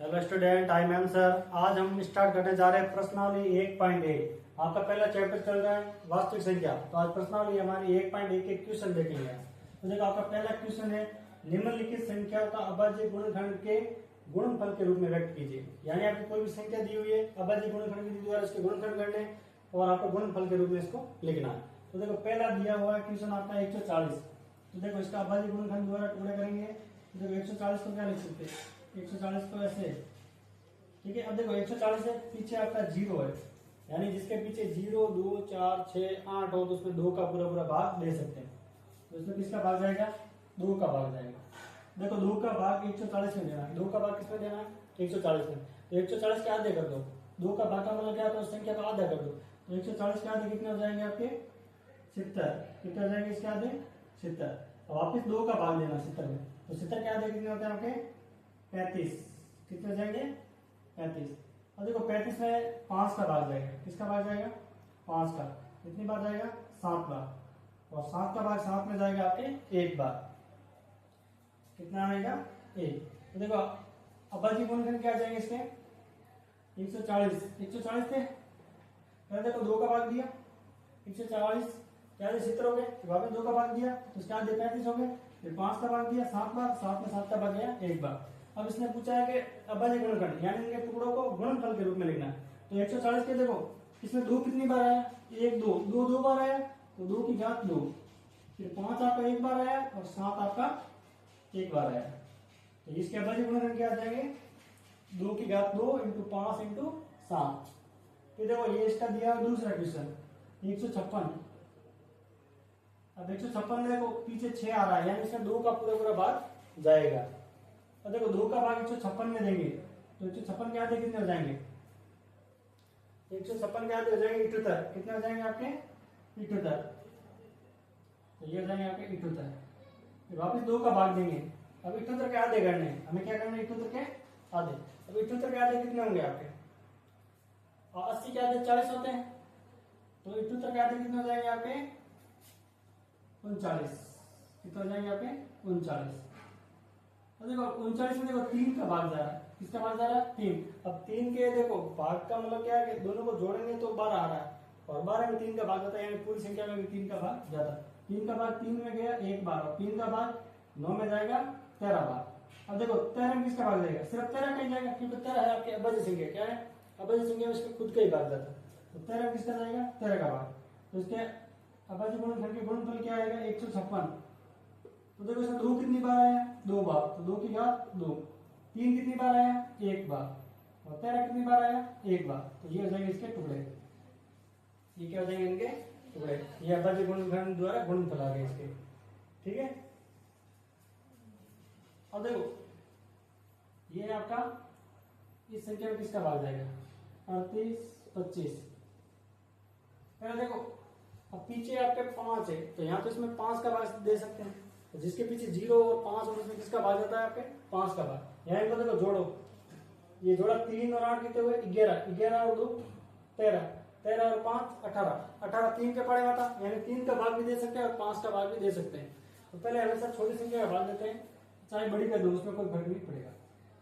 Hello student, I am sir. आज हम start करने जा रहे हैं प्रश्नावली 1.1। आपका पहला चैप्टर चल रहा है वास्तविक संख्या। तो आज प्रश्नावली हमारी 1.1 के क्वेश्चन देखेंगे। तो देखो, आपका पहला क्वेश्चन है, निम्नलिखित संख्याओं का अभाज्य गुणनखंड के गुणनफल के रूप में व्यक्त कीजिए। यानी आपकी कोई भी संख्या दी हुई है, अभाज्य गुणनखंड के द्वारा इसके गुणनखंड करने और आपको गुणनफल के रूप में इसको लिखना है। तो देखो, पहला दिया हुआ है क्वेश्चन आपका 140। तो देखो, इसका अभाज्य गुणनखंड द्वारा टुकड़े करेंगे। तो देखो 140 को क्या लिख सकते हैं, 140 को ऐसे, ठीक है। अब देखो 140 है, पीछे आपका 0 है, यानी जिसके पीछे 0, 2, 4, 6, 8 हो तो उसमें 2 का पूरा पूरा भाग दे सकते हैं। तो इसमें किसका भाग जाएगा, 2 का भाग जाएगा। देखो 2 का भाग 140 में देना है, 2 का भाग किसमें देना है, 140 में। तो 140 के आधे कर दो, 2 का भाग का मतलब क्या, तो संख्या का आधा कर दो। तो 140 के आधे कितने हो जाएंगे आपके, 70। कितने हो जाएंगे इसके आधे, 70। अब वापिस 2 का भाग देना 70 में। तो 70 के आधे कितने होते हैं आपके, 35। कितने हो जाएंगे, 35। और देखो 35 में 5 का भाग जाएगा। किसका भाग जाएगा, 5 का। कितनी बार जाएगा, 7 बार। और 7 का भाग 7 में जाएगा आपके 1 बार। कितना आएगा, 1। तो देखो अभाज्य गुणनखंड क्या जाएंगे इसके, 140 थे। पहले देखो 2 का भाग दिया, 140 क्या 70 हो गए, वापस 2 का भाग दिया तो उसके आगे 35 हो गए। फिर 5 का भाग दिया 7 बार, 7 में 7 का भाग गया 1 बार। अब इसने पूछा है कि अभाज्य गुणनखंड यानी इनके टुकड़ों को गुणनफल के रूप में लिखना है। तो 140 के देखो इसमें 2 कितनी बार आया, 1, 2, 2 बार आया, तो 2 की घात 2। फिर 5 आपका 1 बार आया और 7 आपका 1 बार आया। तो इसके अभाज्य गुणनखंड क्या आ जाएंगे, 2 की घात 2 इंटू 5 इंटू 7। फिर देखो ये इसका दिया दूसरा क्वेश्चन 156। अब 156 में देखो पीछे 6 आ रहा है, यानी इसका 2 का पूरा पूरा भाग जाएगा। और देखो 2 का भाग 156 में देंगे तो 156 के आधे कितने हो जाएंगे, 156 के आधे हो जाएंगे 78। कितने हो जाएंगे आपके, 78। तो ये हो जाएंगे आपके 78। फिर वापस 2 का भाग देंगे। अब 78 के आधे करने, हमें क्या करना है, 78 के आधे। अब 78 के आधे कितने होंगे आपके, और 80 के आधे 40 होते हैं। तो 78 के आधे कितने हो जाएंगे आपके, 39। कितने हो जाएंगे आपके, 39। तो देखो 39 में देखो 3 का भाग जा रहा है। किसका भाग जा रहा है, 3। अब 3 के देखो भाग का मतलब क्या है कि दोनों को जोड़ेंगे तो 12 आ रहा है, और 12 में 3 का भाग जाता है, यानी पूरी संख्या में भी 3 का भाग जाता है। 3 का भाग 3 में गया 1 बार, और 3 का भाग 9 में जाएगा 13 बार। अब देखो 13 में किसका भाग जाएगा, सिर्फ 13 का ही जाएगा, क्योंकि 13 है आपकी अभाज्य संख्या। क्या है, अभाज्य संख्या में इसमें खुद का ही भाग जाता है। तो 13 किसका जाएगा, 13 का भाग। तो इसके अभाज्य गुणनखंड के गुणनफल क्या आएगा, 156। तो देखो इसमें 2 कितनी बार आया, 2 बार। तो 2 की घात 2। 3 कितनी बार आया, 1 बार। और 13 कितनी बार आया, 1 बार। तो ये हो जाएंगे इसके टुकड़े। ये क्या हो जाएंगे, इनके टुकड़े। ये अभाज्य गुणनखंड द्वारा गुणनफल आ गए इसके, ठीक है। अब देखो ये है आपका, इस संख्या में किसका भाग जाएगा, 38, 25। पहले देखो अब पीछे आपके 5 है, तो यहाँ तो इसमें 5 का भाग दे सकते हैं। तो जिसके पीछे 0 और 5 और उसमें किसका भाग जाता है आपके, 5 का भाग। यहाँ इनको देखो जोड़ो, ये जोड़ा 3 और 8 कितने हुए, 11, 11 और 2 13, 13 और 5 18, 18 3 के पड़े था, यानी 3 का भाग भी दे सकते हैं और 5 का भाग भी दे सकते हैं। तो पहले हमेशा छोटी संख्या का भाग देते हैं, चाहे बड़ी कर दो उसमें कोई फर्क नहीं पड़ेगा।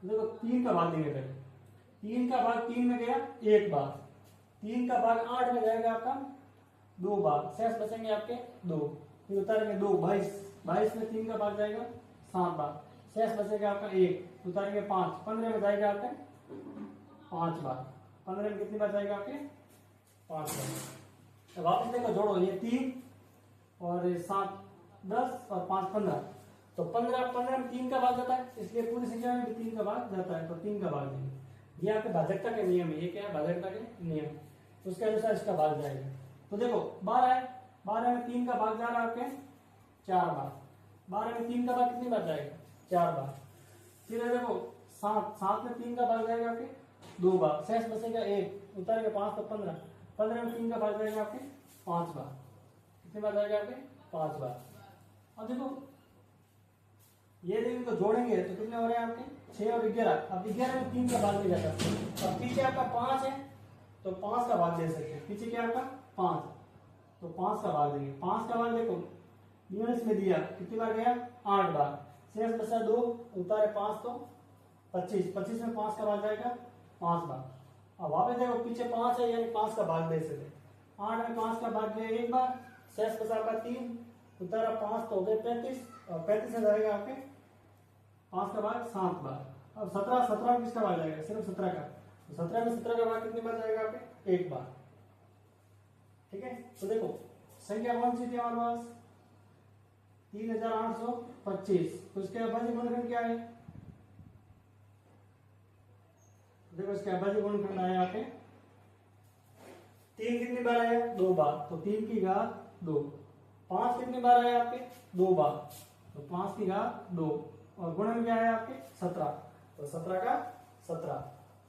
तो देखो 3 का भाग देंगे पहले, 3 का भाग 3 में गया 1 बार, 3 का भाग 8 में जाएगा आपका 2 बार, शेष बचेंगे आपके 2। फिर उतारेंगे 2, 22 में 3 का भाग जाएगा 7 बार, शेष बचेगा आपका 1। उतारेंगे 5, 15 में जाएगा आपके 5 बार। 15 में कितनी बार जाएगा आपके, 5 बार। अब वापस देखो जोड़ो, ये 3 और 7 10 और 5 15। तो 15 में 3 का भाग जाता है, इसलिए पूरी संख्या में भी 3 का भाग जाता है। तो 3 का भाग देंगे। ये आपके भाजकता के नियम है। ये क्या है, भाजकता के नियम, उसके अनुसार इसका भाग जाएगा। तो देखो 12 है, 12 में 3 का भाग जा रहा है आपके 4 बार। 12 में 3 का भाग कितनी बार जाएगा, 4 बार। फिर देखो 7 में 3 का भाग जाएगा आपके 2 बार, शेष बचेगा 1। उतारेंगे 5 तो 15, 15 में 3 का भाग जाएगा आपके 5 बार। कितनी बार जाएगा आपके, 5 बार। और देखो ये इनको जोड़ेंगे तो कितने हो रहे हैं आपके, 6 और 11। अब 11 में 3 का भाग नहीं जाता। अब पीछे आपका 5 है तो 5 का भाग दे सकते हैं। पीछे क्या आपका 5, तो 5 का भाग देंगे। 5 का भाग देखो यूनिट्स में दिया, कितनी बार गया, 8 बार। शेष बचा 2, उतारे 5 तो 25, 25 में 5 का भाग जाएगा 5 बार। अब वहां पे देखो पीछे 5 है यानी 5 का भाग दे सकते। 8 में 5 का भाग दिया एक बार, शेष बचा आपका 3, उतारा 5 तो हो गए 35, और 35 में जाएगा आपके 5 का भाग 7 बार। अब 17, 17 में किसका भाग जाएगा? सिर्फ 17 का। तो 17 में 17 का भाग कितनी बार जाएगा आपके? एक बार। ठीक है, तो देखो संख्या कौन सी थी हमारे पास? 3825। तो इसके अभाज्य गुणनखंड क्या है? देखो इसके अभाज्य गुणनखंड आया यहाँ पे 3 कितनी बार आया? 2 बार, तो 3 की घात 2। 5 कितनी बार आया आपके? 2 बार, तो 5 की घात 2, और गुणन क्या है आपके? 17, तो 17 का 17।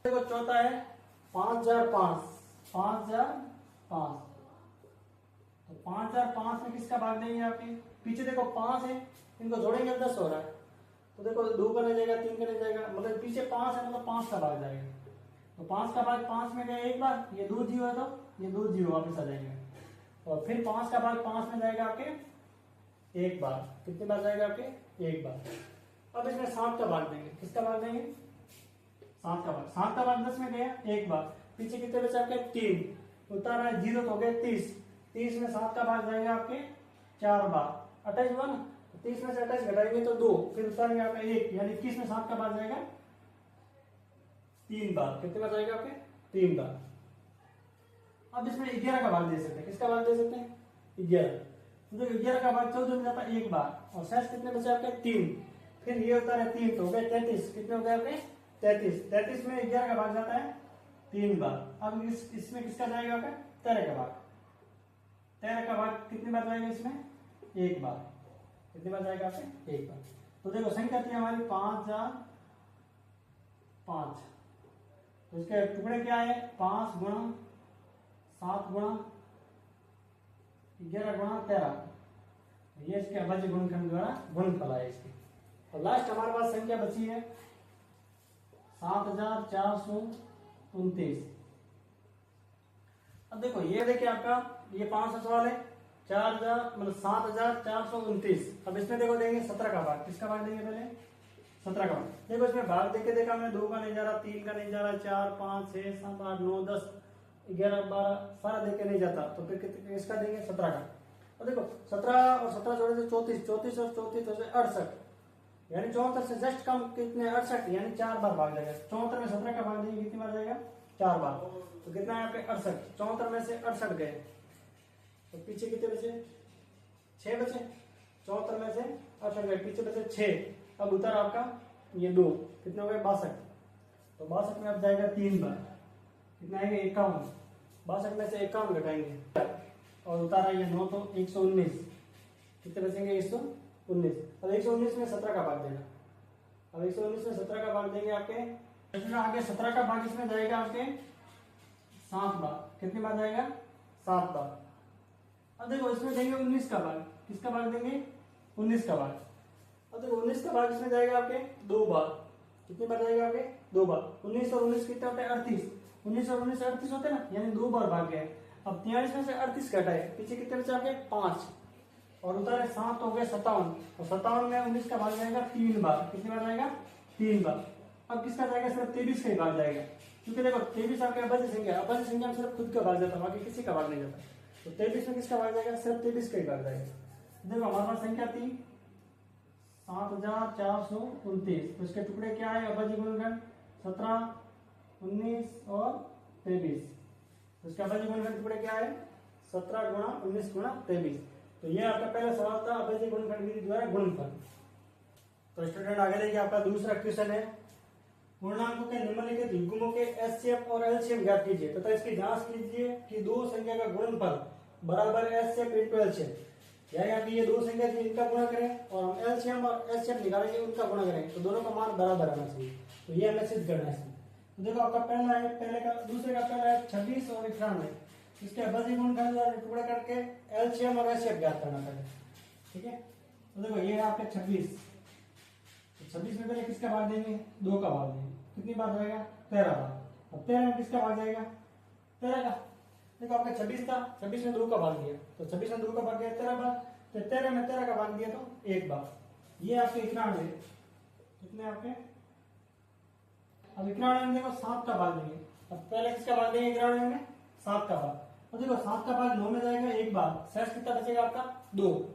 देखो चौथा है 5005, 5005। तो 5005 में किसका भाग देंगे आपके? पीछे देखो 5 है, इनको जोड़ेंगे 10 हो रहा है, तो देखो 2 का नहीं जाएगा, 3 का नहीं जाएगा, मतलब पीछे 5 है, मतलब 5 का भाग जाएगा। तो 5 का भाग 5 में गया एक बार, ये 2 जीरो है तो ये 2 जीरो वापस आ जाएंगे, और फिर 5 का भाग 5 में जाएगा आपके एक बार। कितनी बार जाएगा आपके? एक बार। अब इसमें 7 का भाग देंगे। किसका भाग देंगे? 7 का भाग। 7 का भाग 10 में गया एक बार, पीछे कितने बचे आपके? 3, उतारा है 0 तो हो गए 30, 30 में 7 का भाग जाएगा आपके 4 बार। 28 हुआ ना, 30 में से 28 घटाएंगे तो 2, फिर उतारेंगे आपका 1, यानी 21 में 7 का भाग जाएगा 3 बार। कितने बार जाएगा आपके? 3 बार। अब इसमें 11 का भाग दे सकते हैं। किसका भाग दे सकते हैं? 11। तो 11 का भाग 14 में जाता है एक बार, और शेष कितने बचे आपके? 3, फिर ये होता है 3 तो हो गए 33। कितने हो गए आपके? 33। 33 में 11 का भाग जाता है 3 बार। अब इसमें किसका जाएगा आपका? 13 का भाग। 13 का भाग कितनी बार जाएगा इसमें? एक बार। कितनी बार जाएगा आपसे? एक बार। तो देखो संख्या थी हमारी 5005, तो इसके टुकड़े क्या है? 5 गुणा 7 गुणा 11 गुणा 13, ये इसके अभाज्य गुणनखंड द्वारा गुणनफल है इसकी। और लास्ट हमारे पास संख्या बची है 7429। अब देखो ये देखिए आपका ये 500 सवाल है, 4000 मतलब 7429। अब इसमें देखो देंगे 17 का भाग। किसका भाग देंगे? पहले 17 का भाग। देखो इसमें भाग देख के देखा हमने, 2 का नहीं जा रहा, 3 का नहीं जा रहा, 4 5 6 7 8 9 10 11 12 सारा देख के नहीं जाता, तो फिर इसका देंगे 17 का। और देखो 17 और 17 जोड़े तो 34, 34 और 34 तो 68, यानी 74 से जस्ट कम कितने? 68, यानी 4 बार भाग जाएगा। 74 में 17 का भाग देंगे कितनी बार जाएगा? 4 बार। तो कितना है आपके? 68। 74 में से 68 गए, तो पीछे कितने बचे? 6 बचे। 74 में से 68 गए, पीछे बचे 6। अब उतार आपका ये 2, कितने हो गए? 62। तो 62 में अब जाएगा 3 बार। कितना आएगा? 51। 62 में से 51 घटाएंगे, और उतारा ये 9 तो 119। कितने बचेंगे? 119। अब 119 में 17 का भाग देना। अब 119 में 17 का भाग देंगे आपके, आगे 17 का भाग इसमें जाएगा आपके 7 बार। कितनी बार जाएगा? 7 बार। अब देखो इसमें देंगे 19 का भाग। किसका भाग देंगे? 19 का भाग। अब देखो 19 का भाग इसमें जाएगा आपके 2 बार। कितनी बार जाएगा आपके? 2 बार। 19 और 19 कितने होते हैं? 38। 19 और 19 38 होते हैं ना, यानी 2 बार भाग गए। अब 43 में से 38 घटाए, पीछे कितने बचे आपके? 5, और उतारे 7 हो गए 57, और 57 में 19 का भाग जाएगा 3 बार। कितनी बार जाएगा? 3 बार। अब किसका जाएगा? सिर्फ 23 का ही भाग जाएगा, क्योंकि देखो 23 आपके अभाज्य संख्या, अभाज्य संख्या में सिर्फ खुद का भाग जाता है, बाकी किसी का भाग नहीं जाता। तो 23 में किसका भाग जाएगा? सिर्फ 23 का ही भाग जाएगा। देखो हमारे पास संख्या थी 7429, तो इसके टुकड़े क्या है? अभाज्य गुणनखंड 17, 19 और 23। तो इसका अभाज्य गुणनखंड टुकड़े क्या है? 17 गुणा 19 गुणा 23। तो ये आपका पहला सवाल था अभाज्य गुणनखंड विधि द्वारा गुणनफल। तो स्टूडेंट आगे देखिए, आपका दूसरा क्वेश्चन है पूर्णांकों के निम्नलिखित युग्मों के एचसीएफ और एलसीएम ज्ञात कीजिए तथा इसकी जांच कीजिए कि दो संख्या का गुणनफल बराबर एचसीएफ इंटू एलसीएम, यानी ये दो संख्या थी, इनका गुणा करें और हम एलसीएम और एचसीएफ निकालेंगे, उनका गुणा करें, तो दोनों का मान बराबर आना चाहिए। तो ये हमें सिद्ध करना है। तो देखो आपका पहला है, पहले का दूसरे का पहला है 26 और 91, इसके अभाज्य गुणनखंड टुकड़े करके एलसीएम और एचसीएफ ज्ञात करना पड़ेगा। ठीक है, तो देखो ये है आपके 26, तो 26 में पहले किसका भाग देंगे? 2 का भाग देंगे। कितनी बार जाएगा? 13 बार। अब 13 में किसका भाग जाएगा? 13 का। देखो आपका 26 था, 26 में 2 का भाग दिया, तो 26 में 2 का भाग दिया 13 बार, तो 13 में 13 का भाग दिया तो 1 बार। ये आपके 91, कितने आपके अब 91 में देखो 7 का भाग देंगे। अब पहले किसका भाग देंगे 91 में? 7 का भाग। तो देखो 7 का भाग 9 में जाएगा एक बार, शेष कितना बचेगा आपका 2,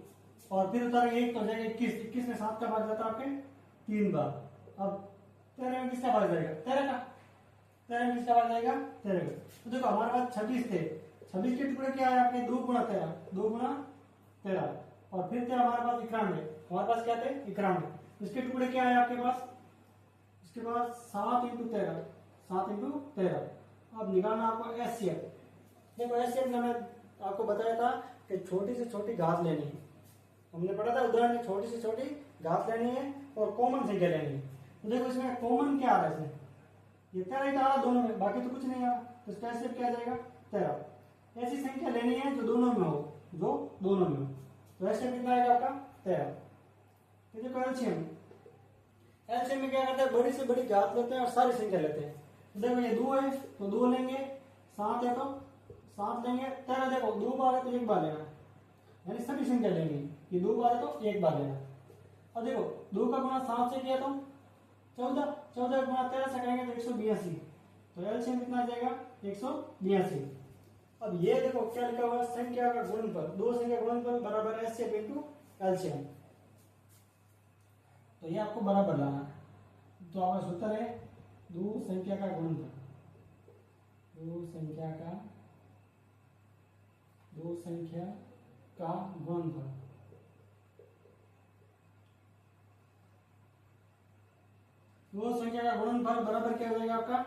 और फिर उतारेंगे 1 तो जाएगा 21, 21 में 7 का भाग जाता है आपके 3 बार। अब 13 में किसका भाग जाएगा 13 का, 13 में किसका भाग जाएगा 13 का। तो देखो हमारे पास 26 थे, 26 के टुकड़े क्या है आपके 2 गुणा 13, 2 गुणा 13, और फिर थे हमारे पास 91, हमारे पास क्या थे 91, इसके टुकड़े क्या है आपके पास, इसके पास 7 इंटू 13, 7 इंटू 13। अब निकालना आपको एचसीएफ। देखो एचसीएफ में मैंने आपको बताया था कि छोटी से छोटी घात लेनी है, हमने पढ़ा था उदाहरण में, छोटी से छोटी घात लेनी है और कॉमन संख्या लेनी है। तो देखो इसमें कॉमन क्या आ रहा है, इसमें ये 13 ही आ रहा दोनों में, बाकी तो कुछ नहीं आ रहा, तो इसका एचसीएफ क्या आ जाएगा 13। ऐसी संख्या लेनी है जो दोनों में हो, जो दोनों में हो, तो एचसीएफ कितना आएगा आपका 13। तो देखो एलसीएम, एलसीएम में क्या करते हैं बड़ी से बड़ी घात लेते हैं और सारी संख्या लेते हैं। तो देखो ये 2 है तो 2 लेंगे, 7 है तो 7 लेंगे, 13 देखो 2 बार है तो 1 बार लेना, यानी सभी संख्या लेंगे, ये 2 बार है तो 1 बार लेना। और देखो 2 का गुणा 7 से किया तो 14, 14 गुणा 13 से करेंगे तो 182, तो एलसीएम कितना आ जाएगा 182। अब ये देखो क्या लिखा हुआ है, संख्या का गुणनफल, दो संख्या गुणनफल बराबर एचसीएफ इनटू एलसीएम, तो ये आपको बराबर लाना है। तो हमारा सूत्र है दो संख्या का गुणनफल, दो संख्या का गुणनफल, दो संख्या का गुणनफल बराबर क्या हो जाएगा आपका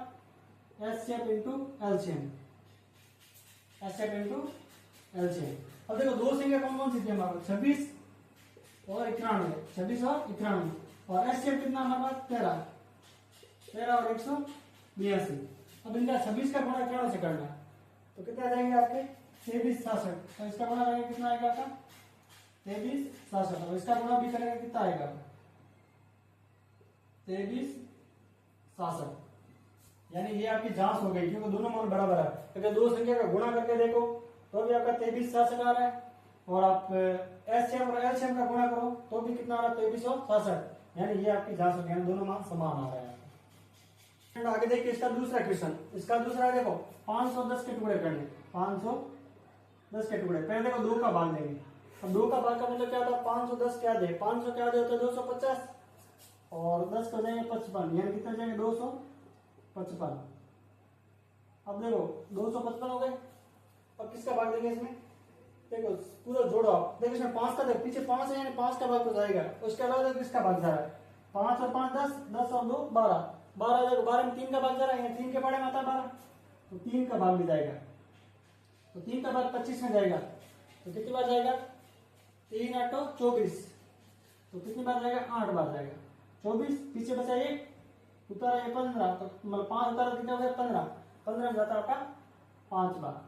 HCF into LCM, HCF into LCM. अब देखो दो संख्या कौन कौन सी थी हमारे 26 और 91, 26 और 91, और एचसीएफ कितना हमारे पास 13, 13 और 182। अब इनका 26 का गुणा 91 से करना है तो कितना आ जाएंगे आपके 23 66, तो इसका गुणा करेंगे कितना आएगा आपका 23 66, और इसका गुणा भी करेंगे कितना आएगा 23 66, यानी ये आपकी जांच हो गई क्योंकि दोनों मान बराबर है। अगर दो संख्या का गुणा करके देखो तो भी आपका 23 66 आ रहा है, और आप एचसीएम और एलसीएम का गुणा करो तो भी कितना आ रहा है 23 और 66, यानी ये आपकी जांच हो गई, दोनों मान समान आ रहे हैं। आगे देखिए इसका दूसरा क्वेश्चन, इसका दूसरा देखो 510 के टुकड़े करने, 510 के टुकड़े, पहले देखो 2 का भाग देंगे। अब 2 का भाग का मतलब क्या होता है 510 क्या दे, 500 क्या दे होता है 250, और 10 को जाएंगे 55, यानी कितना जाएंगे 255। अब देखो 255 हो गए, अब किसका भाग देंगे इसमें, देखो पूरा जोड़ो आप, देखो इसमें 5 का, देखो पीछे 5 है यानी 5 का भाग तो जाएगा, उसके अलावा देखो किसका भाग जा रहा है 5 और 5 10, 10 और 2 12, 12 देखो 12 में 3 का भाग जा रहा है, 3 के बारे में आता है 12, तो 3 का भाग भी जाएगा, तो 3 का भाग 25 में जाएगा, तो कितनी बार जाएगा 3 8 24, तो कितनी बार जाएगा 8 बार जाएगा, 24 पीछे बचा 1 उतारा है 15, तो मतलब 5 उतारा कितना हो गया 15, 15 में जाता है आपका 5 बार।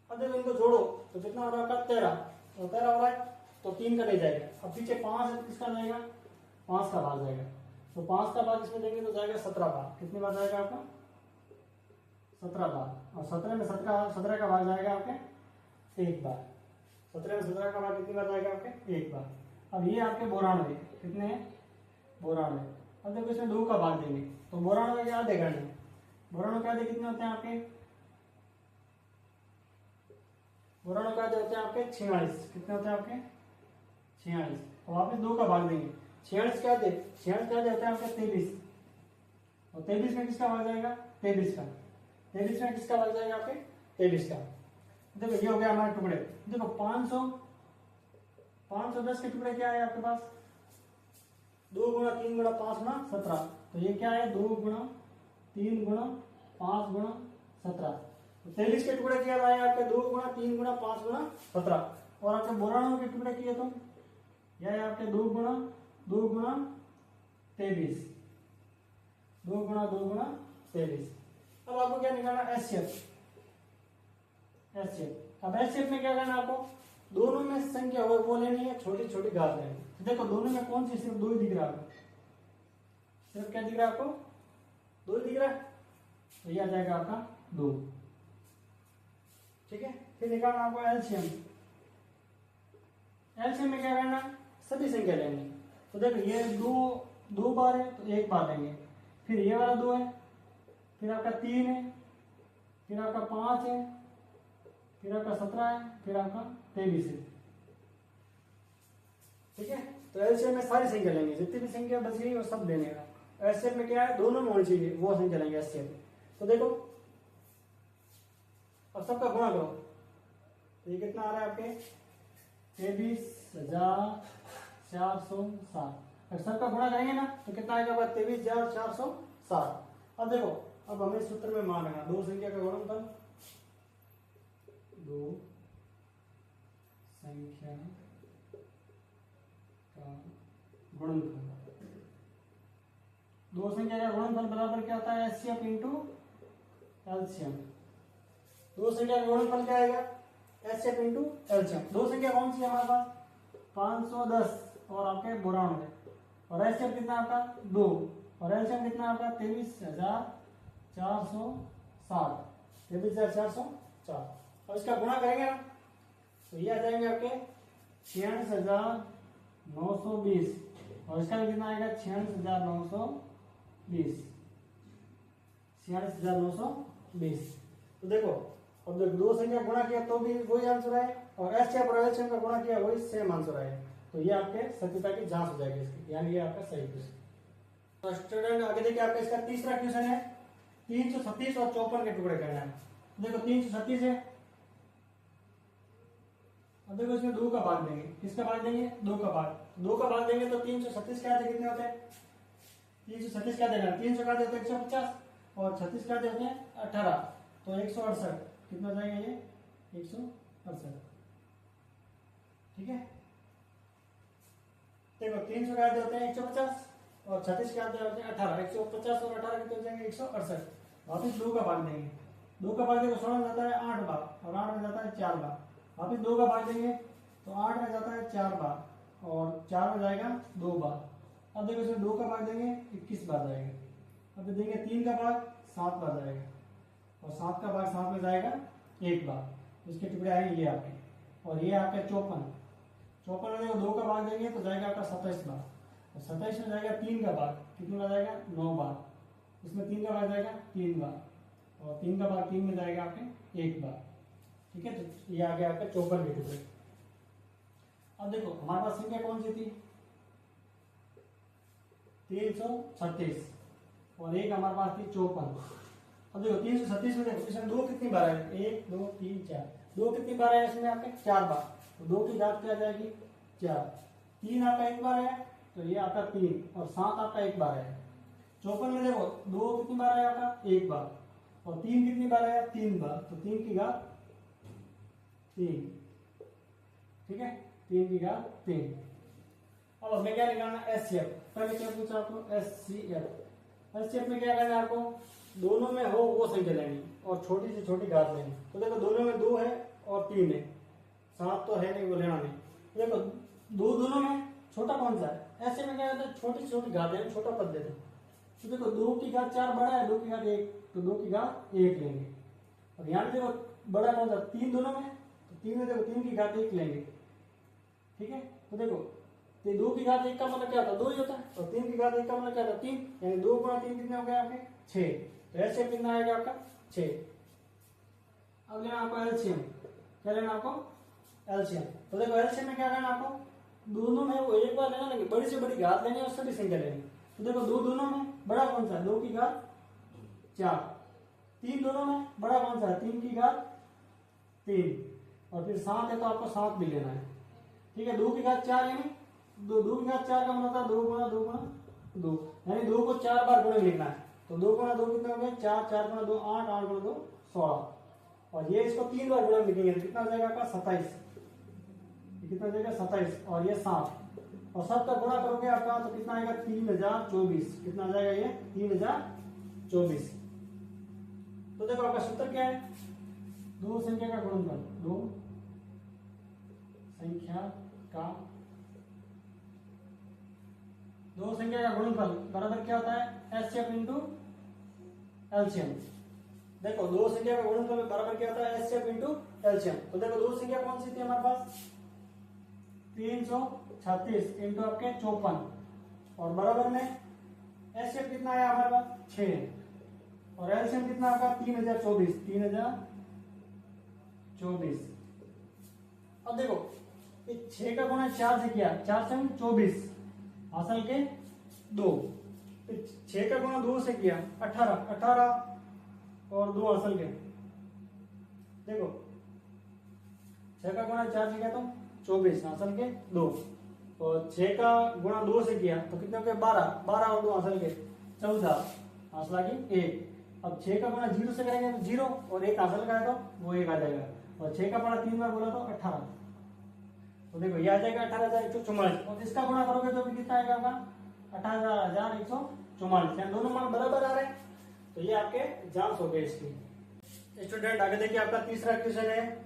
अब देखो इनको जोड़ो तो कितना हो रहा है आपका 13, तो 13 हो रहा है तो 3 का नहीं जाएगा, अब पीछे 5 है तो किसका जाएगा 5 का भाग जाएगा, तो 5 का भाग इसमें देंगे तो जाएगा 17 बार, कितनी बार जाएगा आपका 17 बार, और 17 में 17 का भाग जाएगा आपके 1 बार, 17 में 17 का भाग कितनी बार जाएगा आपके 1 बार। अब ये आपके 92 कितने हैं 92, अब देखो इसमें 2 का भाग देंगे तो 92 के आधे करने, 92 के आधे कितने होते हैं आपके, 92 के आधे होते हैं आपके 46, कितने होते हैं आपके 46, तो वापस 2 का भाग देंगे, 46 के आधे होते हैं आपके 23, और 23 में किसका भाग जाएगा 23 का, 23 में किसका भाग जाएगा आपके 23 का। देखो ये हो गया हमारे टुकड़े, देखो 510 के टुकड़े क्या है आपके पास 2 गुणा 3 गुणा 5 गुणा 17, तो ये क्या है 2 गुणा 3 गुणा 5 गुणा 17, तो 23 के टुकड़े क्या आए आपके 2 गुणा 3 गुणा 5 गुणा 17, और आपके 92 के टुकड़े किए तो यह है आपके 2 गुणा 23, 2 गुणा 23। अब आपको क्या निकालना एचसीएफ, अब एचसीएफ में क्या करना आपको दोनों में संख्या हो वो लेनी है, छोटी छोटी घात लेनी है। तो देखो दोनों में कौन सी सिर्फ 2 ही दिख रहा है, सिर्फ क्या दिख रहा है आपको 2 ही दिख रहा है, तो ये आ जाएगा आपका 2, ठीक है। फिर निकालना आपको एलसीएम, एलसीएम में क्या करना सभी संख्या लेंगे, तो देखो ये 2 बार है तो 1 बार लेंगे, फिर ये वाला 2 है, फिर आपका 3 है, फिर आपका 5 है, फिर आपका 17 है, फिर आपका 23 है। ठीक है, तो एलसीएम में सारी संख्या लेंगे, जितनी भी संख्या बच गई वो सब लेने का। एचसीएफ में क्या है, दोनों में होनी चाहिए वो संख्या लेंगे एचसीएफ में। तो देखो अब सबका गुणा करो, तो ये कितना आ रहा है आपके 23,460। अगर सबका गुणा करेंगे ना तो कितना आएगा, 23,460। अब देखो, अब हमें सूत्र में मान रखना, दो संख्या का गुणनफल, दो संख्या का गुणनफल, दो संख्या का गुणनफल बराबर क्या होता है, एचसीएफ इंटू एलसीएम। दो संख्या का गुणनफल क्या आएगा, एचसीएफ इंटू एलसीएम। दो संख्या कौन सी है हमारे पास, 510 और आपके 92, और एचसीएफ कितना आपका 2, और एलसीएम कितना आपका 23,460, 23,460। अब इसका गुणा करेंगे ना तो ये आ जाएंगे आपके 46,920, और इसका भी कितना आएगा 46,920, 46,920। तो देखो अब जब दो संख्या गुणा किया तो भी वही आंसर आए, और एचसीएफ और एलसीएम का गुणा किया वही सेम आंसर आए, तो ये आपके सत्यता की जांच हो जाएगी इसकी, यानी ये आपका सही क्वेश्चन। तो स्टूडेंट आगे देखिए, आपका इसका तीसरा क्वेश्चन है 336 और 54 के टुकड़े करना है। देखो 336 है, अब देखो इसमें 2 का भाग देंगे, किसका भाग देंगे, 2 का भाग, 2 का भाग देंगे तो 336 क्या आते कितने होते हैं, 336 क्या देगा, 300 का देते 150, और 36 का देते हैं 18, तो 168, कितना जाएगा ये 168। ठीक है, देखो 300 का होते हैं 150, और 36 का होते हैं 18, 150 और 18 कितने हो जाएंगे 168। वापिस 2 का भाग देंगे, 2 का भाग देखो 16 में जाता है 8 बार, और 8 में जाता है 4 बार, वापिस 2 का भाग देंगे तो 8 में जाता है 4 बार, और 4 में जाएगा 2 बार। अब देखो इसमें 2 का भाग देंगे 21 बार जाएगा, अब देंगे 3 का भाग 7 बार जाएगा, और 7 का भाग 7 में जाएगा 1 बार, इसके टुकड़े आएंगे ये आपके, और ये आपके 54 में देखो 2 का भाग देंगे तो जाएगा आपका 27 बार, और 27 में जाएगा 3 का भाग, कितना जाएगा 9 बार, इसमें 3 का भाग जाएगा 3 बार, और 3 का भाग 3 में जाएगा आपके 1 बार। ठीक है, तो ये आ गया आपका 54 के टुकड़े। अब देखो हमारे पास संख्या कौन सी थी 336, और एक हमारे पास थी 54। अब देखो 336 में देखो इसमें 2 कितनी बार है, 1 2 3 4, 2 कितनी बार है इसमें आपके 4 बार, तो 2 की घात क्या जाएगी 4, 3 आपका 1 बार है तो ये आपका 3, और 7 आपका 1 बार है। 54 में देखो 2 कितनी बार है आपका 1 बार, और 3 कितनी बार है 3 बार, तो 3 की घात 3। ठीक है, 3 की घात 3। अब हमें क्या निकालना एचसीएफ, पहले क्या पूछा आपको एचसीएफ। एचसीएफ में क्या करना है आपको, दोनों में हो वो संख्या लेनी और छोटी से छोटी घात लेनी। तो देखो दोनों में 2 है और 3 है, 7 तो है नहीं, वो लेना नहीं। देखो 2 दोनों में छोटा कौन सा है, ऐसे में क्या होता है छोटी से छोटी घात है, छोटा पद देते हैं। तो देखो 2 की घात 4 बड़ा है, 2 की घात 1, तो 2 की घात 1 लेंगे। और यहाँ पे देखो बड़ा कौन सा 3 दोनों में, तो 3 में देखो 3 की घात 1 लेंगे। ठीक है, तो देखो 2 की घात 1 का मतलब क्या होता है 2 ही होता है, और 3 की घात 1 का मतलब क्या होता है 3, यानी 2 गुणा 3 कितने हो गए आपके 6, तो ऐसे कितना आएगा आपका 6। अब लेना आपको एलसीएम, क्या लेना आपको एलसीएम। तो देखो एलसीएम में क्या करना आपको, दोनों में वो एक बार लेना, लेकिन बड़ी से बड़ी घात लेनी है और सभी संख्या लेनी। तो देखो 2 दोनों में बड़ा कौन सा है 2 की घात 4, 3 दोनों में बड़ा कौन सा है 3 की घात 3, और फिर 7 है तो आपको 7 भी लेना है। ठीक है, 2 की घात 4 यानी 2 की घात 4 का मतलब था 2 गुणा 2 गुणा 2, यानी 2 को 4 बार गुणे लिखना है। तो 2 गुणा 2 कितना हो गया 4, 4 गुणा 2 8, 8 गुणा 2 16, और ये इसको 3 बार गुणा लिखेंगे तो कितना हो जाएगा आपका 27, कितना हो जाएगा 27, और ये 7, और 7 का गुणा करोगे आपका तो कितना आएगा 3024, कितना आ जाएगा ये 3024। तो देखो आपका सूत्र क्या है, दो संख्या का गुणनफल, दो संख्या का गुणनफल बराबर क्या होता है एचसीएफ इंटू एलसीएम। देखो दो संख्या का गुणनफल बराबर क्या होता है एचसीएफ इंटू एलसीएम। तो देखो दो संख्या कौन सी थी हमारे पास 336 इंटू आपके 54, और बराबर में एचसीएफ कितना है हमारे पास 6 और एलसीएम कितना आपका 3024। अब देखो ये 6 का गुणा 4 से किया, 4 से 24 असल के 2, 6 का गुणा 2 से किया 18 और 2 असल के। देखो 6 का गुणा 4 से किया तो 24 असल के 2 और 6 का गुणा 2 से किया तो कितने हो गए 12 और 2 असल के 14 असल की 1। अब 6 का गुणा 0 से करेंगे तो 0 और 1 असल का है तो वो 1 आ जाएगा और 6 का गुणा 3 बार बोला तो 18। तो देखो ये आ जाएगा 18,144 और इसका गुणा करोगे तो कितना आएगा आपका 18,144। यानी दोनों मान बराबर आ रहे हैं। तो ये आपके जांच हो गए इसकी। स्टूडेंट आगे देखिए आपका तीसरा क्वेश्चन है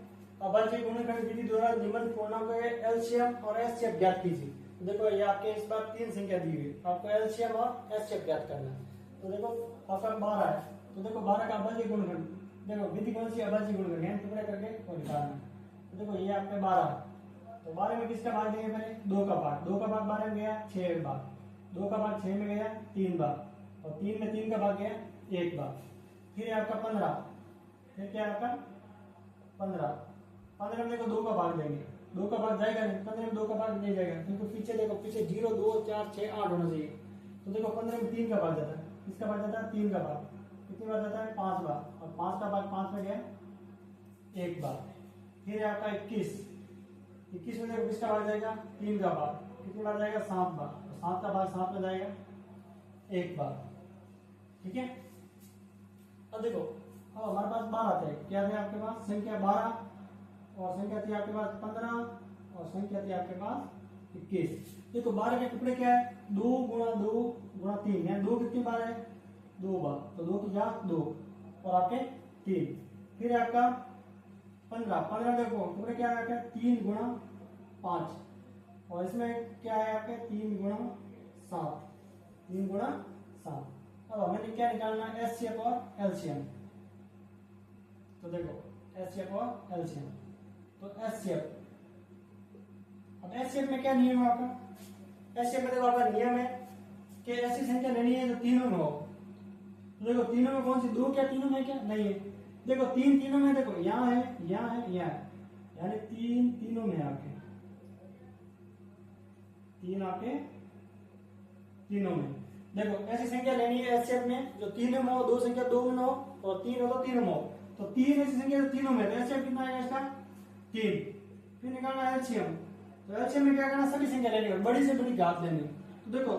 अभाज्य गुणनखंड विधि द्वारा निम्न पूर्णांकों के एलसीएम और एचसीएफ ज्ञात कीजिए। तो देखो ये आपके इस बार 3 संख्या दी हुई, आपको एलसीएम और एचसीएफ ज्ञात करना है। तो देखो आपका 12 है, तो देखो 12 का अभाज्य गुणनखंड, देखो विधि कौन सी अभाज्य गुणनखंड है, टुकड़े करके और निकालना। तो देखो ये आपके 12, तो 12 में किसका भाग देंगे पहले 2 का भाग, 2 का भाग 12 में गया 6 बार, 2 का भाग 6 में गया 3 बार और 3 में 3 का भाग गया 1 बार। फिर आपका 15, फिर क्या है आपका 15 में देखो 2 का भाग देंगे, 2 का भाग जाएगा नहीं, 15 में 2 का भाग नहीं जाएगा क्योंकि पीछे देखो पीछे 0 2 4 6 8 होना चाहिए। तो देखो 15 में 3 का भाग जाता है, किसका भाग जाता है 3 का भाग, कितनी बार जाता है 5 बार और 5 का भाग 5 में गया 1 बार। फिर है आपका 21 में देखो किसका भाग जाएगा 3 का भाग, कितनी बार जाएगा 7 बार और 7 का भाग 7 में जाएगा 1 बार। ठीक है। अब देखो अब हमारे पास 12 थे, क्या थे आपके पास संख्या 12 और संख्या थी आपके पास 15 और संख्या थी आपके पास 21। देखो 12 के टुकड़े क्या है 2 गुणा 2 गुणा 3 यानी 2 कितनी बार है 2 बार, तो 2 की घात 2 और आपके 3। फिर है आपका 15 देखो टुकड़े क्या है 3 गुणा 5 और इसमें क्या है आपके 3 गुणा 7, 3 गुणा 7। अब हमें क्या निकालना है एचसीएफ और एलसीएम। तो देखो एचसीएफ और एलसीएम, तो एचसीएफ, अब एचसीएफ में क्या नियम है आपका, एचसीएफ में देखो आपका नियम है कि ऐसी संख्या लेनी है जो तीनों में हो। तो देखो तीनों में कौन सी 2 क्या तीनों में क्या नहीं है, देखो 3 तीनों में, देखो यहाँ है यहाँ है यहाँ है, यानी 3 तीनों में आपके 3 आपके तीनों में। देखो ऐसी संख्या लेनी है एचसीएफ में जो तीनों में हो, 2 संख्या 2 में हो और 3 हो तो तीनों में हो। तो 3 ऐसी संख्या जो तीनों में, तो एचसीएफ कितना आएगा इसका 3। फिर निकालना है एलसीएम, तो एलसीएम में क्या करना सभी संख्या लेनी है, बड़ी से बड़ी घात लेनी है। तो देखो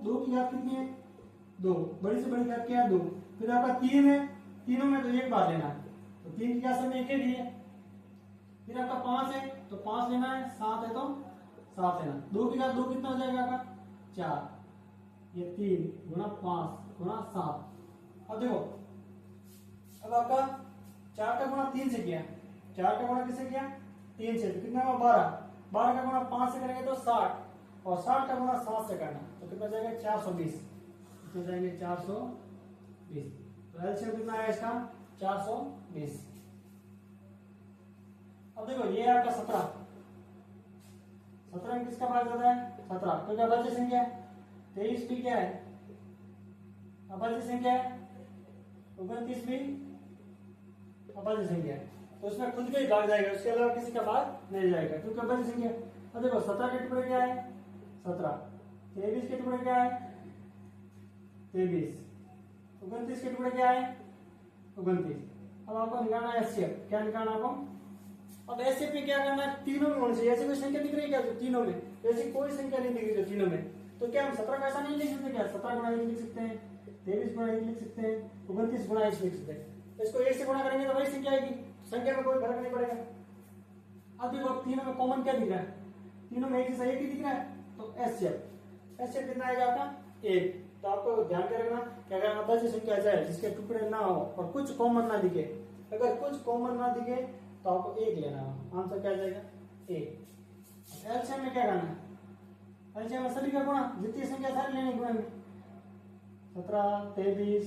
2 की घात कितनी है 2, बड़ी से बड़ी घात क्या है 2। फिर आपका 3 है, तीनों में तो 1 बार लेना है, तो 3 की घात में 1 ही है। फिर आपका 5 है तो 5 लेना है, 7 है तो 7 लेना, 2 की घात 2 कितना हो जाएगा आपका 4, ये 3 गुणा 5 गुणा 7। अब देखो अब आपका 4 का गुणा 3 से किया, 4 का गुणा किससे किया 3 से, तो कितना हुआ 12, 12 का गुणा 5 से करेंगे तो 60 और 60 का गुणा 7 से करना तो कितना जाएगा 420, कितना जाएंगे 420। तो एलसीएम कितना है इसका 420। अब देखो ये आपका 17 में किसका भाग जाता है 17, तो क्या अभाज्य संख्या है 23 भी क्या है अभाज्य संख्या है, 29 भी अभाज्य संख्या है। तो उसमें खुद का ही भाग जाएगा, उसके अलावा किसी का भाग नहीं जाएगा क्योंकि अभाज्य संख्या। अब देखो 17 के टुकड़े क्या है 17, 23 के टुकड़े क्या है 23, 29 के टुकड़े क्या है 29। अब आपको निकालना है एचसीएफ, क्या निकालना आपको, अब एचसीएफ में क्या करना है तीनों में होनी चाहिए। ऐसी कोई संख्या दिख रही है क्या जो तीनों में, ऐसी कोई संख्या नहीं दिख रही जो तीनों में, तो क्या हम 17 का ऐसा नहीं लिख सकते क्या, 17 गुणा 1 लिख सकते हैं, 23 गुणा 1 लिख सकते हैं, 29 गुणा 1 लिख सकते हैं। इसको 1 से गुणा करेंगे तो वही संख्या आएगी, संख्या में कोई फर्क नहीं पड़ेगा। अब देखो तीनों में कॉमन क्या दिख रहा है, तीनों में एक जैसा एक ही दिख रहा है, तो एचसीएफ कितना आएगा आपका 1। तो आपको ध्यान के रखना कि अगर अभाज्य संख्या जाए जिसके टुकड़े ना हो और कुछ कॉमन ना दिखे, अगर कुछ कॉमन ना दिखे तो आपको 1 लेना है, आंसर क्या जाएगा 1। एलसीएम में क्या करना है, एलसीएम में सभी का गुणा, जितनी संख्या सारी लेनी गुणा में, 17 23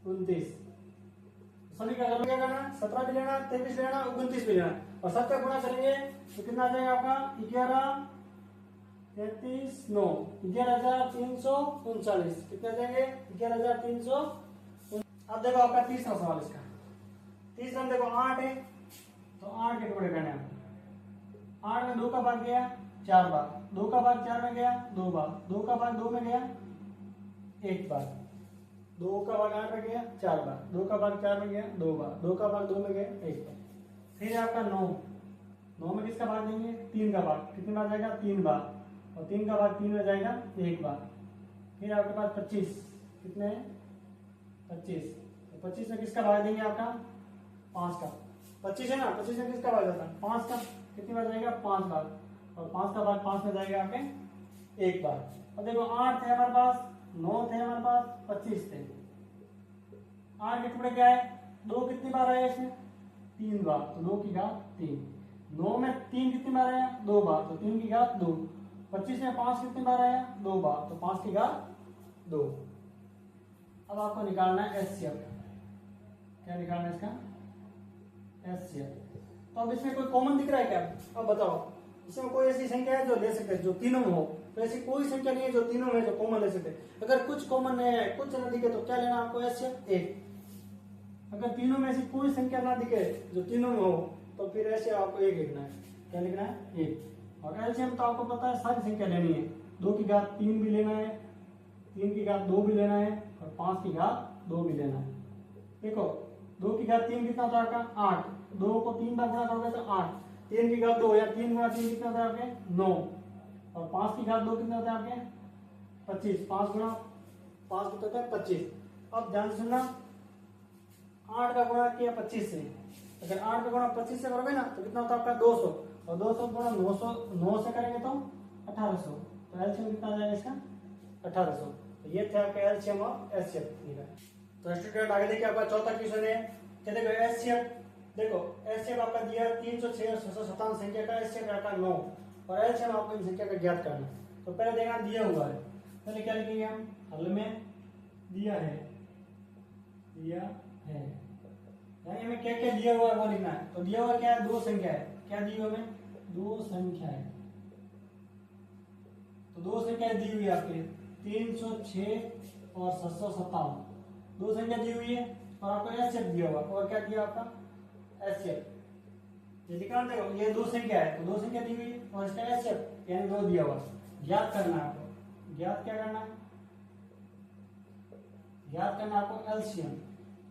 29 सभी का क्या करना, 17 भी लेना 23 लेना 29 भी लेना और सबका गुणा करेंगे तो कितना आ जाएगा आपका 11 33 9 11,339 कितने आ जाएंगे 11,300। अब देखो आपका तीसरा सवाल इसका। तीसरा में देखो 8 है तो 8 के टुकड़े करने हैं। 8 में 2 का भाग गया 4 बार, 2 का भाग 4 में गया 2 बार, 2 का भाग 2 में गया 1 बार, 2 का भाग 8 में गया 4 बार, 2 का भाग 4 में गया 2 बार, 2 का भाग 2 में गया 1 बार। फिर आपका 9 में किसका भाग देंगे 3 का भाग, कितनी बार जाएगा 3 बार, और 3 का भाग 3 में जाएगा 1 बार। फिर आपके पास 25 कितने हैं 25, तो 25 में किसका भाग देंगे आपका 5 का, 25 है ना, 25 में किसका भाग जाता है 5 का, कितनी बार जाएगा 5 बार, और 5 का भाग 5 में जाएगा आपके 1 बार। अब देखो 8 थे हमारे पास, 9 थे हमारे पास, 25 थे। 8 के टुकड़े क्या है 2 कितनी बार आया इसमें 3 बार, तो 2 की घात 3। 9 में 3 कितनी बार आया 2 बार, तो 3 की घात 2। 25 में 5 कितनी बार आया 2 बार, तो 5 की घात 2। अब आपको निकालना है एचसीएफ। क्या निकालना है इसका एचसीएफ। तो अब इसमें कोई कॉमन दिख रहा है क्या, अब बताओ। इसमें कोई ऐसी संख्या है जो ले सकते हैं जो तीनों में हो, तो ऐसी कोई संख्या नहीं है जो तीनों में जो कॉमन ले सकते हैं। अगर कुछ कॉमन है कुछ ना दिखे तो क्या लेना आपको एचसीएफ 1। अगर तीनों में ऐसी कोई संख्या ना दिखे जो तीनों में हो तो फिर ऐसे आपको 1 लिखना है। क्या लिखना है 1। और एलसीएम तो आपको पता है सारी संख्या लेनी है, 2 की घात 3 भी लेना है, 3 की घात 2 भी लेना है, और 5 की घात 2 भी लेना है। देखो 2 की घात 3 कितना होता है आपका 8, 2 को 3 बार गुणा करोगे तो 8, 3 की घात 2 या 3 गुणा 3 कितना होता है आपके 9, और 5 की घात 2 कितना होता है आपके 25, 5 गुणा 5 कितना होता है 25। अब ध्यान से सुनना, 8 का गुणा किया 25 से, अगर 8 का गुणा 25 से करोगे ना तो कितना होता है आपका 200, और 200 गुणा 9 से करेंगे तो 1800, तो एलसीएम कितना आ जाएगा इसका 1800। तो ये थे आपका एलसीएम और एचसीएफ। तो स्टूडेंट आगे देखिए आपका चौथा क्वेश्चन है कि देखो एचसीएफ, देखो एचसीएफ आपका दिया 306 और 657 संख्या का, एचसीएफ आपका 9, और एलसीएम आपको इन संख्या का ज्ञात करना। तो पहले देखना दिया हुआ है, पहले क्या लिखेंगे हम हल में दिया है यानी हमें क्या क्या दिया हुआ है वो लिखना है। तो दिया हुआ क्या है 2 संख्या है, क्या दी हुई हमें 2 संख्या है। तो 2 संख्या दी हुई है आपके 306 और 757, 2 संख्या दी हुई है, और आपको एचसीएफ दिया हुआ, और क्या दिया आपका एचसीएफ। ये निकाल देखो ये 2 संख्या है, तो 2 संख्या दी हुई है और इसका एचसीएफ यानी 2 दिया हुआ। ज्ञात करना है आपको, ज्ञात क्या करना है, ज्ञात करना आपको एलसीएम।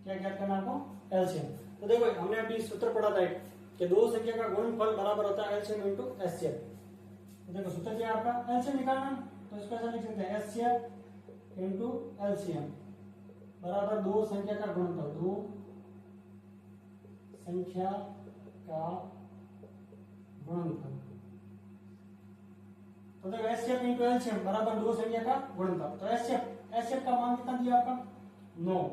क्या ज्ञात करना आपको एलसीएम। तो देखो हमने अभी सूत्र पढ़ा था कि 2 संख्या का गुणनफल बराबर होता है एलसीएम इनटू एचसीएफ। तो देखो सूत्र क्या है आपका एलसीएम निकालना, तो इसको ऐसा लिख सकते हैं एचसीएफ इनटू एलसीएम बराबर 2 संख्या का गुणनफल, 2 संख्या का गुणनफल। तो देखो एचसीएफ इनटू एलसीएम बराबर 2 संख्या का गुणनफल। तो एचसीएफ का मान कितना दिया आपका 9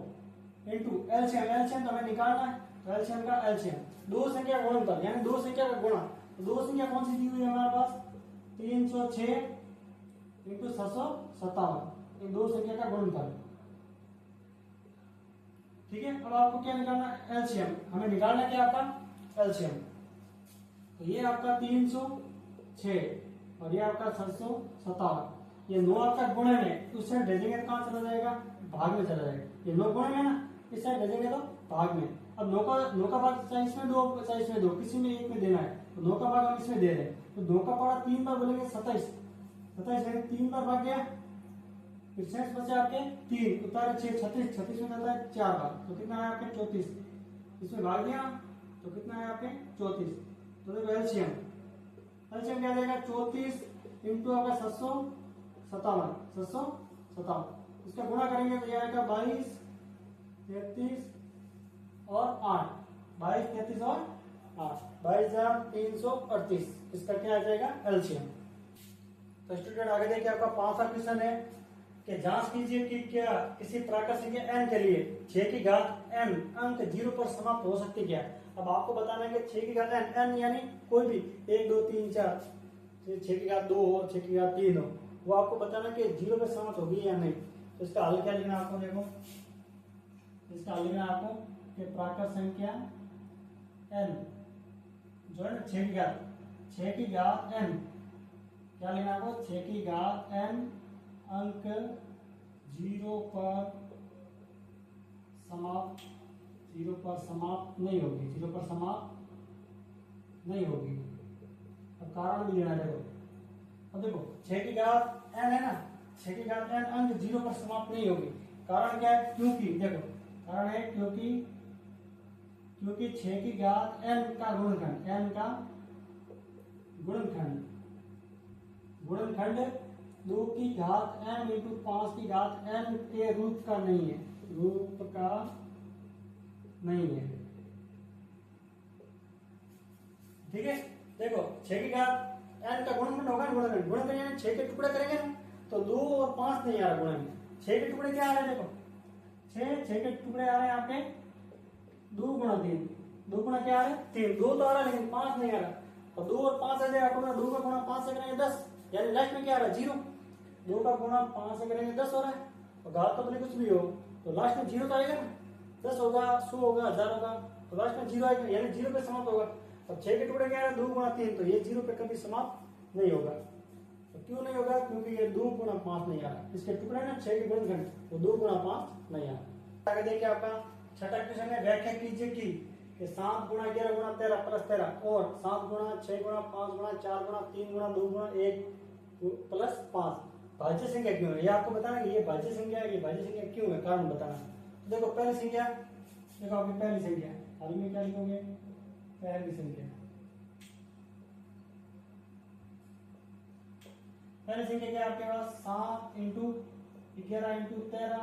इनटू एलसीएम, एलसीएम तो हमें निकालना है, तो एलसीएम का एलसीएम 2 संख्या गुणनफल यानी 2 संख्या का गुणा। तो 2 संख्या कौन सी दी हुई है हमारे पास 306 इनटू 757, ये 2 संख्या का गुणनफल। ठीक है, अब आपको क्या निकालना है एलसीएम, हमें निकालना क्या आपका एलसीएम। तो ये आपका 306 और ये आपका 757, ये 9 आपका गुणन है, उस साइड भेजेंगे तो कहां चला जाएगा भाग में चला जाएगा। ये 9 गुणन है ना, इस साइड भेजेंगे तो भाग में। अब 9 का भाग चाहे इसमें 2 चाहे इसमें 2, किसी में एक में देना है, तो 9 का भाग हम इसमें दे रहे हैं। तो 2 का पड़ा 3 बार बोलेंगे 27 में 3 बार भाग गया, फिर शेष बचे आपके 3 उतारे 6 36 में जाता है 4 बार, तो कितना है आपके 34, इसमें भाग दिया तो कितना है आपके 34। तो देखो एलसीएम क्या जाएगा 34 इंटू आपका 757, इसका गुणा करेंगे तो ये आएगा 22 33 और 8, 22 33 और 8, 22,338, इसका क्या आ जाएगा एलसीएम। तो स्टूडेंट आगे देखिए आपका 5वां क्वेश्चन है कि जांच कीजिए कि क्या किसी प्राकृत संख्या n के लिए 6 की घात n अंक 0 पर समाप्त हो सकती क्या। अब आपको बताना है कि 6 की घात n यानी कोई भी 1 2 3 4, 6 की घात 2 हो 6 की घात 3 हो, वो आपको बताना कि 0 पर समाप्त होगी या नहीं। तो इसका हल क्या लिखना आपको, देखो इसका हल लिखना आपको कि प्राकृत संख्या n जो है 6 की घात n क्या लेना है आपको, 6 की घात n अंक 0 पर समाप्त नहीं होगी, 0 पर समाप्त नहीं होगी। अब कारण भी लेना है, देखो अब देखो 6 की घात n है ना, 6 की घात n अंक 0 पर समाप्त नहीं होगी। कारण क्या है, क्योंकि देखो कारण है क्योंकि 6 की घात n का गुणनखंड, n का गुणनखंड 2 की घात n इंटू 5 की घात n के रूप का नहीं है, रूप का नहीं है। ठीक है, देखो 6 की घात n का गुणनखंड होगा, गुणनखंड यानी 6 के टुकड़े करेंगे ना, तो 2 और 5 नहीं आ रहा गुणन में, 6 के टुकड़े क्या आ रहे हैं, देखो 6 के टुकड़े आ रहे हैं आपके 2 गुणा 3, 2 गुणा क्या आ रहा है 3, 2 तो आ रहा है लेकिन 5 नहीं आ रहा, और 2 और 5 आ जाएगा, 2 का गुणा 5 से करेंगे 10, यानी लास्ट में क्या आ रहा है 0, 2 का गुणा 5 से करेंगे 10 हो रहा है, और घात तो अपने कुछ भी हो तो लास्ट में 0 तो आएगा ना, 10 होगा 100 होगा 1000 होगा तो लास्ट में 0 आएगा, यानी 0 पे समाप्त होगा। अब 6 के टुकड़े क्या है 2 गुणा 3, तो ये 0 पे कभी समाप्त नहीं होगा। तो क्यों नहीं होगा, क्योंकि ये 2 गुणा 5 नहीं आ रहा, इसके टुकड़े ना 6 के गुणनखंड, तो 2 गुणा 5 नहीं आ रहा। आगे देखिए आपका छठा क्वेश्चन है, व्याख्या कीजिए कि 7 गुणा 11 गुणा 13 प्लस 13 और 7 गुणा 6 गुणा 5 गुणा 4 गुणा 3 गुणा 2 गुणा 1 प्लस 5 भाज्य संख्या क्यों है, ये आपको बताना है, ये भाज्य संख्या है, ये भाज्य संख्या क्यों है, कारण बताना। तो देखो पहली संख्या, देखो आपकी पहली संख्या हल में क्या लिखोगे, पहली संख्या क्या आपके पास 7 इंटू 11 इंटू 13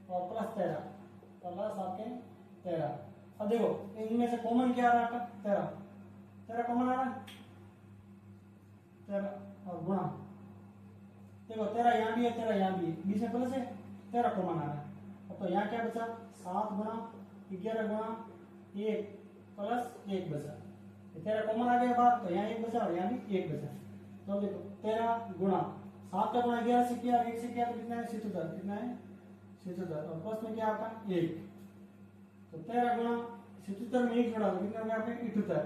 और प्लस 13 आपके 13। अब देखो इनमें से कॉमन क्या आ रहा है आपका 13 कॉमन आ रहा है, 13 और गुणा, देखो 13 यहाँ भी है 13 यहाँ भी है, बीच में प्लस है, 13 कॉमन आ रहा है। अब तो यहाँ क्या बचा 7 गुणा 11 गुणा 1 प्लस 1 बचा, 13 कॉमन आ गया बात, तो यहाँ 1 बचा और यहाँ भी 1 बचा। तो देखो 13 गुणा 7 का गुणा 11 से किया 1 से किया तो कितना है 77, कितना है 77 और प्लस में क्या आपका 1, तो 13 गुणा 77 में 1 जोड़ा तो कितना हो गया आपका 78।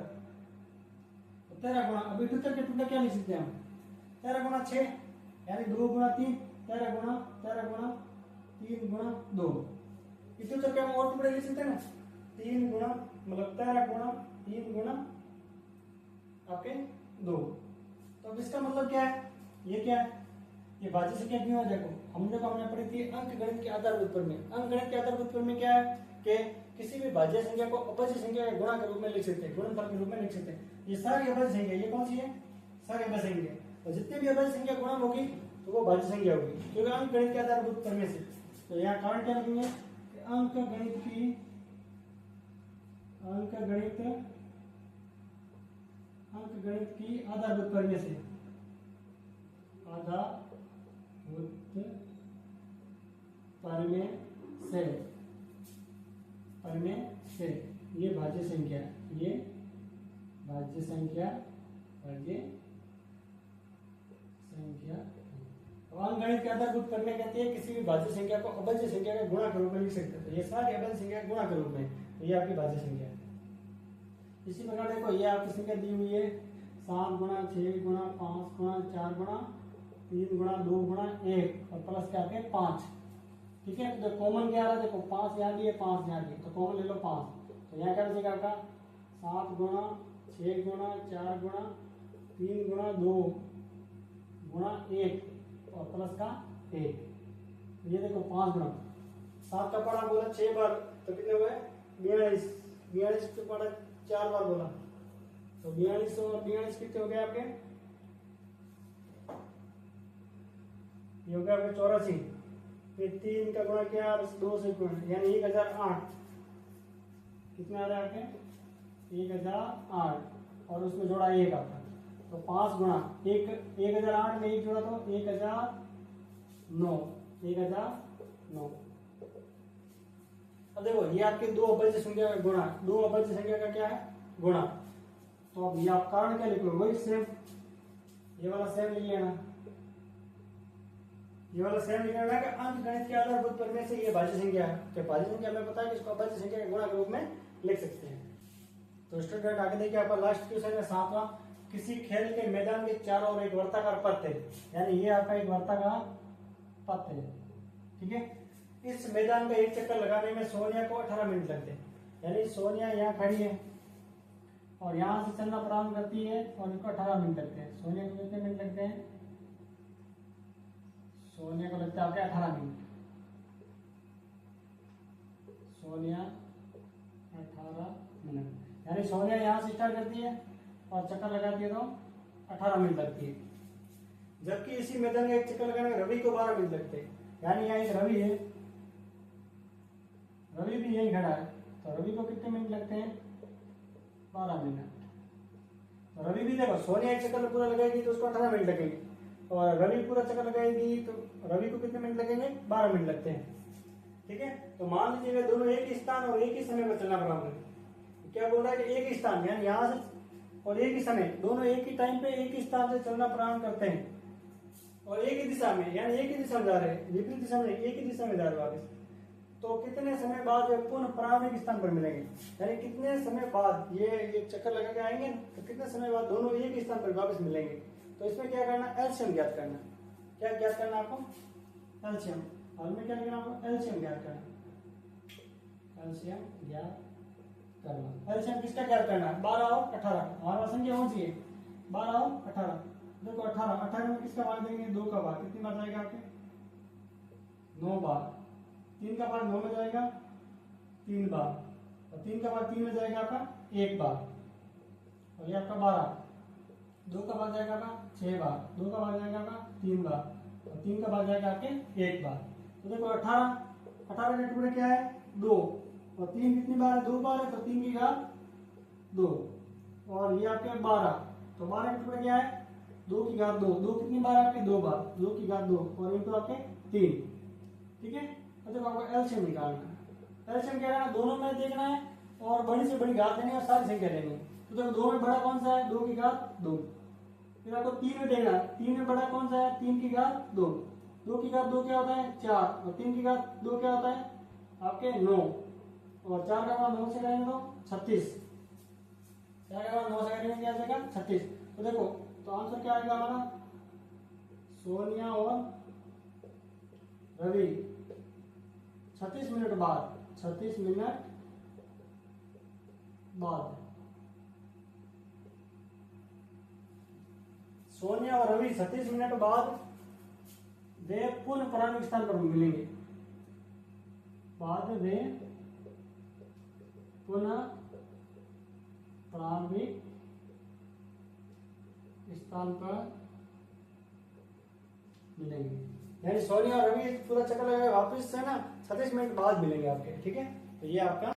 तो 13 गुणा, अब 78 के टुकड़े क्या लिख सकते हैं हम, 13 गुणा 6 यानी 2 गुणा 3, 13 गुणा 3 गुणा 2, 78 के हम और टुकड़े लिख सकते हैं ना, 3 गुणा मतलब 13 गुणा 3 गुणा आपके 2। तो इसका मतलब क्या है, ये क्या है, ये भाज्य संख्या क्यों है, देखो हमने पढ़ी थी अंक गणित के आधारभूत पर में, अंक गणित के आधारभूत पर में क्या है कि किसी भी भाज्य संख्या को अपज्य संख्या के गुणा के रूप में लिख सकते हैं, गुणनफल के रूप में लिख सकते हैं। ये सारी अपज्य संख्या, ये कौन सी है, सारी अपज्य संख्या, और जितनी भी अपज्य संख्या गुणन होगी तो वो भाज्य संख्या होगी, क्योंकि अंक गणित के आधारभूत पर में से। तो यहाँ कारण क्या लिखेंगे, अंक गणित की आधारभूत पर में से, ये भाज्य संख्या, ये भाज्य संख्या अंक गणित के आधारभूत पर में कहते हैं किसी भी भाज्य संख्या को अभाज्य संख्या के गुणा के रूप में लिख सकते हैं। तो ये सारी अभाज्य संख्या के गुणा के रूप में, तो ये आपकी भाज्य संख्या है। इसी प्रकार देखो ये आपकी संख्या दी हुई है 7 गुणा 6 गुणा 5 गुणा 4 गुणा 3 गुणा 2 गुणा 1 और प्लस क्या आते हैं 5। ठीक है, तो कॉमन क्या आ रहा है, देखो 5 यहाँ भी है 5 यहाँ भी, तो कॉमन ले लो 5। तो यहाँ क्या बचेगा आपका 7 गुणा 6 गुणा 4 गुणा 3 गुणा 2 गुणा 1 और प्लस का 1। ये देखो 5 गुणा 7 का पढ़ा बोला 6 बार, तो कितने हुए 42, 42 का पढ़ा 4 बार बोला, तो 42 और 42 कितने हो गए आपके, ये हो गया आपके 84। फिर 3 का गुणा किया 2 से गुणा यानी 1008, कितना आ रहा है आपके 1008 और उसमें जोड़ा 1 आपका, तो 5 गुणा 1008 में 1 जोड़ा तो 1009। अब देखो ये आपके दो अभाज्य संख्या का गुणा, दो अभाज्य संख्या का क्या है गुणा। तो अब ये आप कारण क्या लिख लो, वही सेम, ये वाला सेम लिख लेना, ये वाला सेम लिख लेना कि अंक गणित के आधारभूत पर में से ये भाज्य संख्या है, तो भाज्य संख्या हमें पता है कि इसको अभाज्य संख्या के गुणा के रूप में लिख सकते हैं। तो स्टूडेंट आगे देखिए आपका लास्ट क्वेश्चन है 7वां, किसी खेल के मैदान के चारों ओर एक वर्ताकार पथ है, यानी ये आपका एक वर्ताकार पथ है, ठीक है। इस मैदान का एक चक्कर लगाने में सोनिया को 18 मिनट लगते हैं, यानी सोनिया यहाँ खड़ी है और यहाँ से चलना प्रारंभ करती है और इनको 18 मिनट लगते हैं। सोनिया को कितने मिनट लगते हैं? सोनिया को लगता है आपके 18 मिनट। सोनिया 18 मिनट, यानी सोनिया यहाँ से स्टार्ट करती है और चक्कर लगाती है तो 18 मिनट लगती है। जबकि इसी मैदान का एक चक्कर लगाने में रवि को 12 मिनट लगते हैं, यानी यहाँ एक रवि है, रवि भी यही खड़ा है, तो रवि को कितने मिनट लगते हैं? 12 मिनट। तो रवि भी देखो, सोनिया एक चक्कर पूरा लगाएगी तो उसको 18 मिनट लगेंगे, और रवि पूरा चक्कर लगाएगी तो रवि को कितने मिनट लगेंगे? 12 मिनट लगते हैं, ठीक है। तो मान लीजिए वे दोनों एक ही स्थान और एक ही समय पर चलना प्रारंभ करें। क्या बोल रहा है कि एक ही स्थान, यानी यहाँ से और एक ही समय, दोनों एक ही टाइम पे एक ही स्थान से चलना प्रारंभ करते हैं और एक ही दिशा में, यानी एक ही दिशा में जा रहे हैं, विपरीत दिशा में, एक ही दिशा में जा रहे हैं वापस। तो कितने समय बाद वे पुनः प्रारंभिक स्थान पर मिलेंगे, यानी कितने समय बाद ये एक चक्कर लगा के आएंगे, तो कितने समय बाद दोनों एक ही स्थान पर वापस मिलेंगे। तो इसमें क्या करना? एलसीएम ज्ञात करना। क्या ज्ञात करना आपको? एलसीएम। और में क्या लिखना आपको? एलसीएम ज्ञात करना। एलसीएम ज्ञात करना। एलसीएम किसका ज्ञात करना है? 12 और 18। हमारा संख्या कौन सी है? 12 और 18। देखो 18 में किसका भाग देंगे? 2 का भाग। कितनी बार जाएगा आपके? 9 बार। 3 का भाग 9 में जाएगा 3 बार, और 3 का भाग 3 में जाएगा आपका 1 बार, और ये आपका 12। 2 का भाग जाएगा आपका 6 बार, 2 का भाग जाएगा आपका 3 बार, और 3 का भाग जाएगा आपके 1 बार। तो देखो 18 के टुकड़े क्या है? 2, और 3 कितनी बार है? 2 बार है, तो 3 की घात 2, और ये आपके 12, तो 12 के टुकड़े क्या है? 2 की घात 2, 2 कितनी बार आपके? 2 बार, 2 की घात 2, और इनको आपके 3, ठीक है। तो देखो आपको एलसीएम निकालना है। एलसीएम क्या करना? दोनों में देखना है और बड़ी से बड़ी घात लेनी है और सारी संख्या लेनी है। तो देखो 2 में बड़ा कौन सा है? 2 की घात 2। फिर आपको 3 में देखना है, 3 में बड़ा कौन सा है? 3 की घात 2। 2 की घात 2 क्या होता है? 4, और 3 की घात 2 क्या होता है? आपके 9, और 4 का मान 9 से करेंगे तो 36। 4 का मान 9 से करेंगे क्या जाएगा? 36। तो देखो, तो आंसर क्या आएगा हमारा? सोनिया और रवि 36 मिनट बाद, 36 मिनट बाद सोनिया और रवि 36 मिनट बाद वे पुनः प्रारंभिक स्थान पर मिलेंगे। बाद वे पुनः प्रारंभिक स्थान पर मिलेंगे, यानी सोनिया और रवि पूरा चक्कर लगाए वापस से ना 36 मिनट बाद मिलेंगे आपके, ठीक है। तो ये आपका